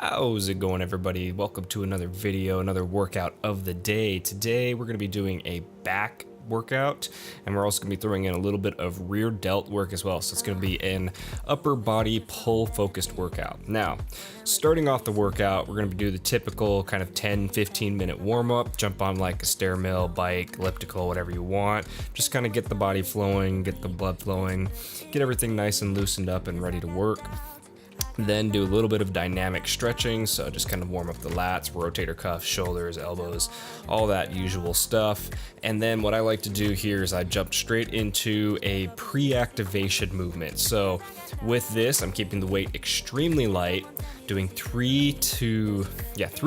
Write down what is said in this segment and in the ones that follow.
How's it going, everybody? Welcome to another video, another workout of the day. Today we're going to be doing a back workout, and we're also going to be throwing in a little bit of rear delt work as well. So it's going to be an upper body pull focused workout. Now, starting off the workout, we're going to do the typical kind of 10-15 minute warm up. Jump on like a stair mill, bike, elliptical, whatever you want. Just kind of get the body flowing, get the blood flowing, get everything nice and loosened up and ready to work. Then do a little bit of dynamic stretching, so just kind of warm up the lats, rotator cuffs, shoulders, elbows, all that usual stuff. And then what I like to do here is I jump straight into a pre-activation movement. So with this, I'm keeping the weight extremely light, doing three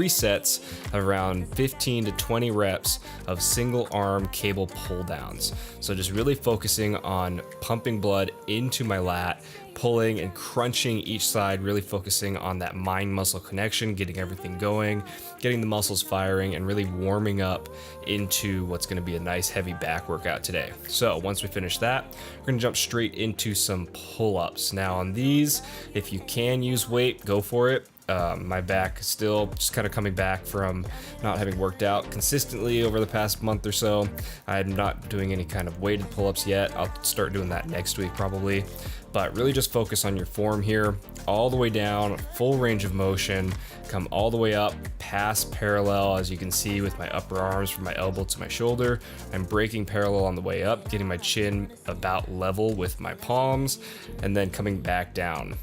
sets of around 15 to 20 reps of single arm cable pull downs. So just really focusing on pumping blood into my lat, pulling and crunching each side, really focusing on that mind muscle connection, getting everything going, getting the muscles firing, and really warming up into what's going to be a nice heavy back workout today. So once we finish that, we're going to jump straight into some pull-ups. Now on these, if you can use weight, go for it. My back is still just kind of coming back from not having worked out consistently over the past month or so. I'm not doing any kind of weighted pull-ups yet. I'll start doing that next week probably. But really just focus on your form here, all the way down, full range of motion, come all the way up, past parallel, as you can see with my upper arms from my elbow to my shoulder. I'm breaking parallel on the way up, getting my chin about level with my palms, and then coming back down.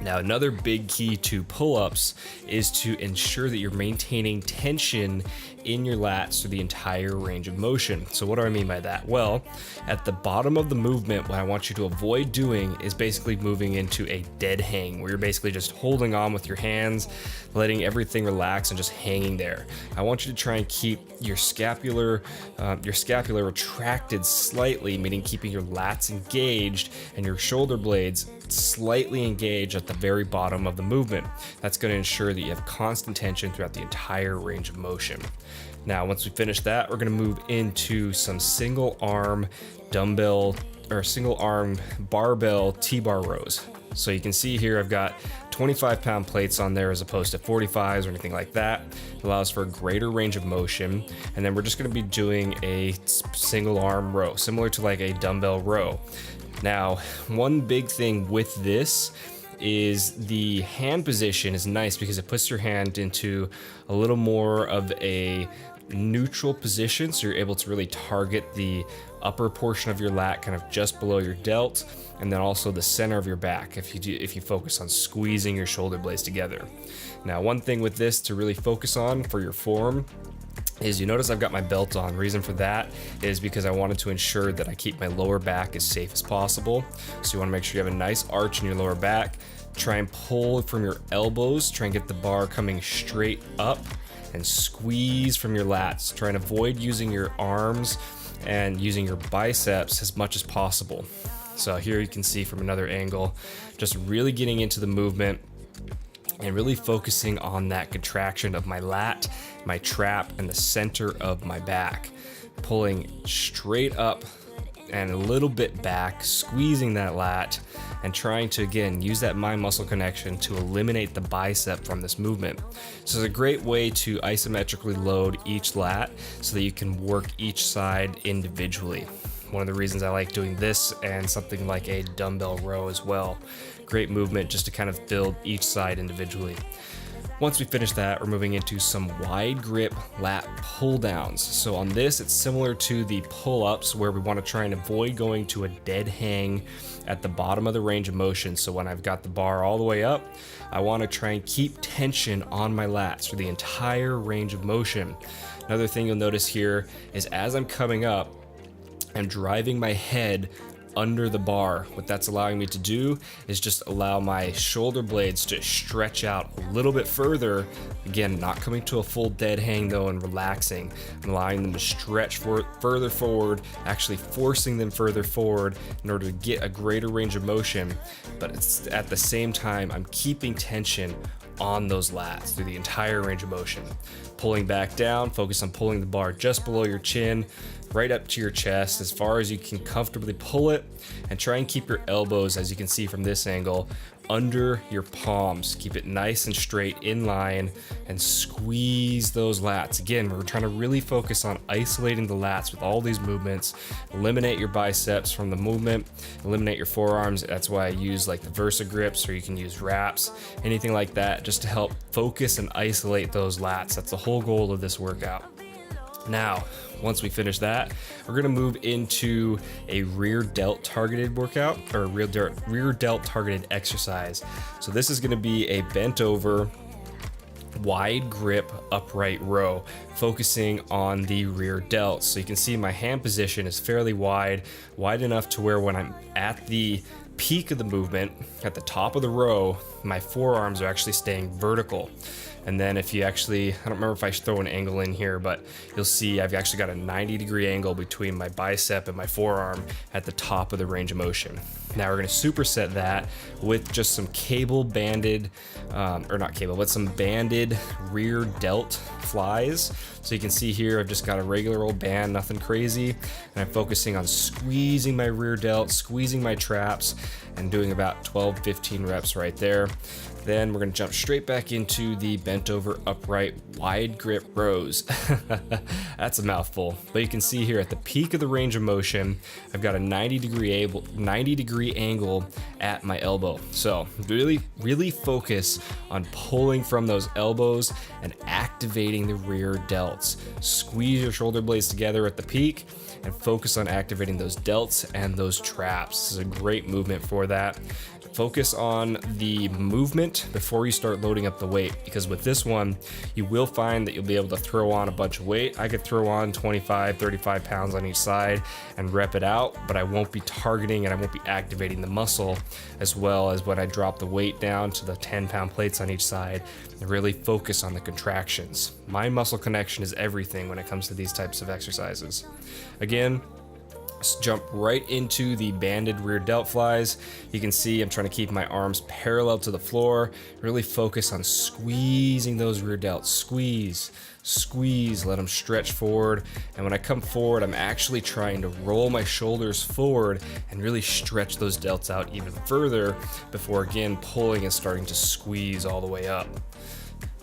Now, another big key to pull-ups is to ensure that you're maintaining tension in your lats through the entire range of motion. So what do I mean by that? Well, at the bottom of the movement, what I want you to avoid doing is basically moving into a dead hang, where you're basically just holding on with your hands, letting everything relax and just hanging there. I want you to try and keep your scapular retracted slightly, meaning keeping your lats engaged and your shoulder blades slightly engaged at the very bottom of the movement. That's going to ensure that you have constant tension throughout the entire range of motion. Now, once we finish that, we're going to move into some single arm dumbbell or single arm barbell T-bar rows. So you can see here I've got 25-pound plates on there as opposed to 45s or anything like that. It allows for a greater range of motion. And then we're just going to be doing a single arm row, similar to like a dumbbell row. Now, one big thing with this is the hand position is nice because it puts your hand into a little more of a neutral position, so you're able to really target the upper portion of your lat kind of just below your delt, and then also the center of your back if you focus on squeezing your shoulder blades together. Now, one thing with this to really focus on for your form is you notice I've got my belt on. Reason for that is because I wanted to ensure that I keep my lower back as safe as possible. So you want to make sure you have a nice arch in your lower back. Try and pull from your elbows, try and get the bar coming straight up, and squeeze from your lats. Try and avoid using your arms and using your biceps as much as possible. So here you can see from another angle, just really getting into the movement and really focusing on that contraction of my lat, my trap, and the center of my back. Pulling straight up and a little bit back, squeezing that lat, and trying to, again, use that mind muscle connection to eliminate the bicep from this movement. So it's a great way to isometrically load each lat so that you can work each side individually. One of the reasons I like doing this and something like a dumbbell row as well. Great movement just to kind of build each side individually. Once we finish that, we're moving into some wide grip lat pull downs. So on this, it's similar to the pull-ups where we want to try and avoid going to a dead hang at the bottom of the range of motion. So when I've got the bar all the way up, I want to try and keep tension on my lats for the entire range of motion. Another thing you'll notice here is as I'm coming up, I'm driving my head under the bar. What that's allowing me to do is just allow my shoulder blades to stretch out a little bit further. Again, not coming to a full dead hang though and relaxing. I'm allowing them to stretch further forward, actually forcing them further forward in order to get a greater range of motion. But it's at the same time, I'm keeping tension on those lats through the entire range of motion. Pulling back down, focus on pulling the bar just below your chin, right up to your chest as far as you can comfortably pull it, and try and keep your elbows, as you can see from this angle, under your palms. Keep it nice and straight in line and squeeze those lats. Again, we're trying to really focus on isolating the lats with all these movements. Eliminate your biceps from the movement, eliminate your forearms. That's why I use like the Versa grips, or you can use wraps, anything like that, just to help focus and isolate those lats. That's the whole goal of this workout. Now, once we finish that, we're gonna move into a rear delt targeted workout, or rear delt targeted exercise. So this is gonna be a bent over, wide grip upright row, focusing on the rear delts. So you can see my hand position is fairly wide enough to where when I'm at the peak of the movement, at the top of the row, my forearms are actually staying vertical. And then if you actually, I don't remember if I should throw an angle in here, but you'll see I've actually got a 90-degree angle between my bicep and my forearm at the top of the range of motion. Now we're gonna superset that with just some cable banded, or not cable, but some banded rear delt flies. So you can see here, I've just got a regular old band, nothing crazy. And I'm focusing on squeezing my rear delt, squeezing my traps, and doing about 12, 15 reps right there. Then we're gonna jump straight back into the bent over upright wide grip rows. That's a mouthful, but you can see here at the peak of the range of motion, I've got a 90-degree angle at my elbow. So really focus on pulling from those elbows and activating the rear delts. Squeeze your shoulder blades together at the peak and focus on activating those delts and those traps. This is a great movement for that. Focus on the movement before you start loading up the weight, because with this one, you will find that you'll be able to throw on a bunch of weight. I could throw on 25, 35 pounds on each side and rep it out, but I won't be targeting and I won't be activating the muscle as well as when I drop the weight down to the 10-pound plates on each side and really focus on the contractions. Mind muscle connection is everything when it comes to these types of exercises. Again, jump right into the banded rear delt flies. You can see I'm trying to keep my arms parallel to the floor, really focus on squeezing those rear delts. Squeeze, let them stretch forward. And when I come forward, I'm actually trying to roll my shoulders forward and really stretch those delts out even further before again pulling and starting to squeeze all the way up.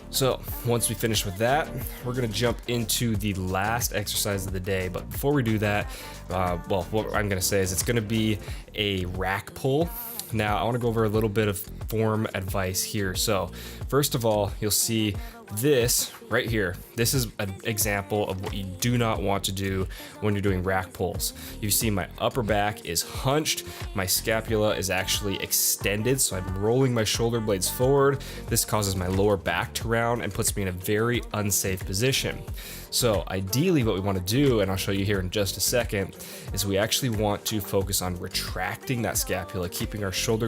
So once we finish with that, we're gonna jump into the last exercise of the day. But before we do that, well, what I'm gonna say is it's gonna be a rack pull. Now I wanna go over a little bit of form advice here. So first of all, you'll see this right here. This is an example of what you do not want to do when you're doing rack pulls. You see my upper back is hunched, my scapula is actually extended, so I'm rolling my shoulder blades forward. This causes my lower back to round and puts me in a very unsafe position. So ideally what we want to do, and I'll show you here in just a second, is we actually want to focus on retracting that scapula, keeping our shoulder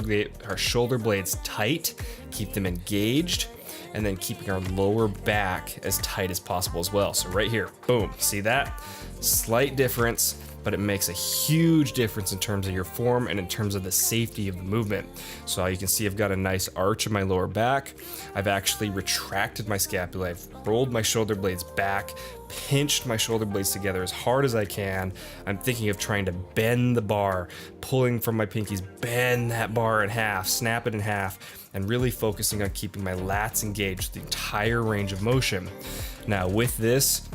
blades tight, keep them engaged, and then keeping our lower back as tight as possible as well. So right here, boom, see that? Slight difference, but it makes a huge difference in terms of your form and in terms of the safety of the movement. So you can see I've got a nice arch in my lower back. I've actually retracted my scapula. I've rolled my shoulder blades back, pinched my shoulder blades together as hard as I can. I'm thinking of trying to bend the bar, pulling from my pinkies, bend that bar in half, snap it in half, and really focusing on keeping my lats engaged the entire range of motion. Now with this,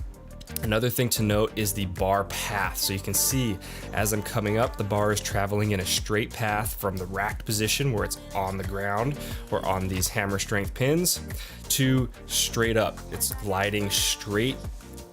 another thing to note is the bar path. So you can see as I'm coming up, the bar is traveling in a straight path from the racked position where it's on the ground or on these hammer strength pins to straight up. It's gliding straight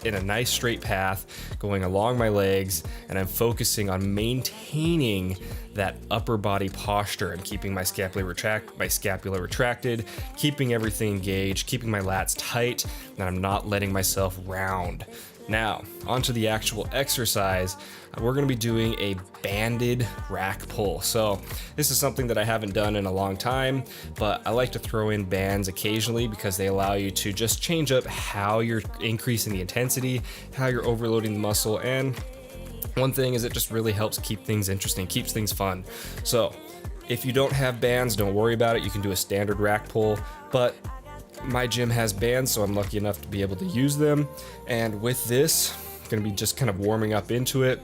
in a nice straight path going along my legs, and I'm focusing on maintaining that upper body posture and keeping my scapula retracted, keeping everything engaged, keeping my lats tight, and I'm not letting myself round. Now, onto the actual exercise. We're gonna be doing a banded rack pull. So this is something that I haven't done in a long time, but I like to throw in bands occasionally because they allow you to just change up how you're increasing the intensity, how you're overloading the muscle, and one thing is it just really helps keep things interesting, keeps things fun. So if you don't have bands, don't worry about it. You can do a standard rack pull, but my gym has bands, so I'm lucky enough to be able to use them. And with this, Gonna be just kind of warming up into it.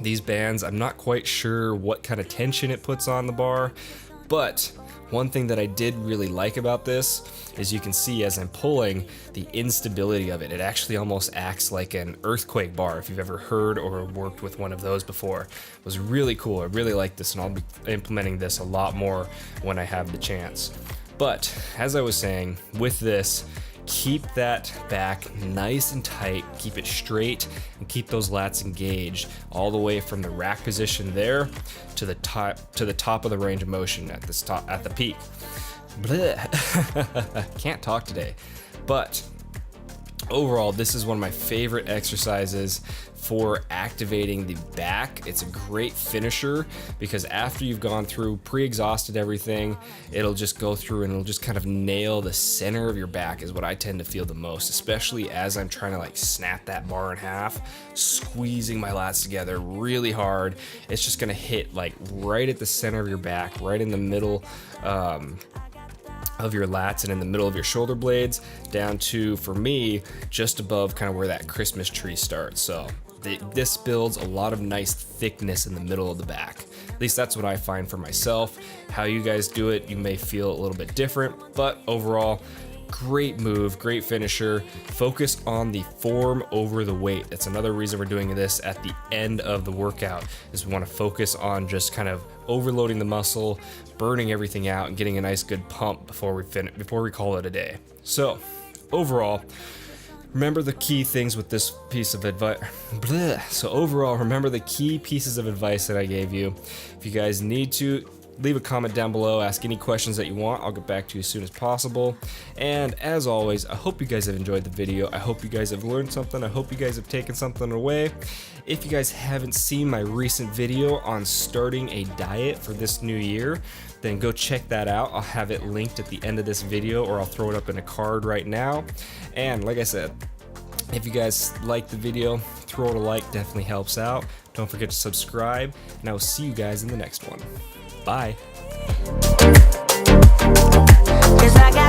These bands, I'm not quite sure what kind of tension it puts on the bar, but one thing that I did really like about this is you can see as I'm pulling the instability of it. It actually almost acts like an earthquake bar, if you've ever heard or worked with one of those before. It was really cool. I really like this, and I'll be implementing this a lot more when I have the chance. But as I was saying, with this, keep that back nice and tight, keep it straight, and keep those lats engaged all the way from the rack position there to the top of the range of motion at the peak. Can't talk today. But overall, this is one of my favorite exercises for activating the back. It's a great finisher because after you've gone through, pre-exhausted everything, it'll just go through and it'll just kind of nail the center of your back is what I tend to feel the most, especially as I'm trying to like snap that bar in half, squeezing my lats together really hard. It's just gonna hit like right at the center of your back, right in the middle of your lats and in the middle of your shoulder blades, down to, for me, just above kind of where that Christmas tree starts. So this builds a lot of nice thickness in the middle of the back. At least that's what I find for myself. How you guys do it, you may feel a little bit different, but overall, great move, great finisher. Focus on the form over the weight. That's another reason we're doing this at the end of the workout, is we want to focus on just kind of overloading the muscle, burning everything out, and getting a nice good pump before we call it a day. So overall, remember the key things with this piece of advice. So overall, remember the key pieces of advice that I gave you. If you guys need to, leave a comment down below, ask any questions that you want. I'll get back to you as soon as possible. And as always, I hope you guys have enjoyed the video. I hope you guys have learned something. I hope you guys have taken something away. If you guys haven't seen my recent video on starting a diet for this new year, then go check that out. I'll have it linked at the end of this video, or I'll throw it up in a card right now. And like I said, if you guys like the video, throw it a like, definitely helps out. Don't forget to subscribe, and I will see you guys in the next one. Bye. 'Cause I got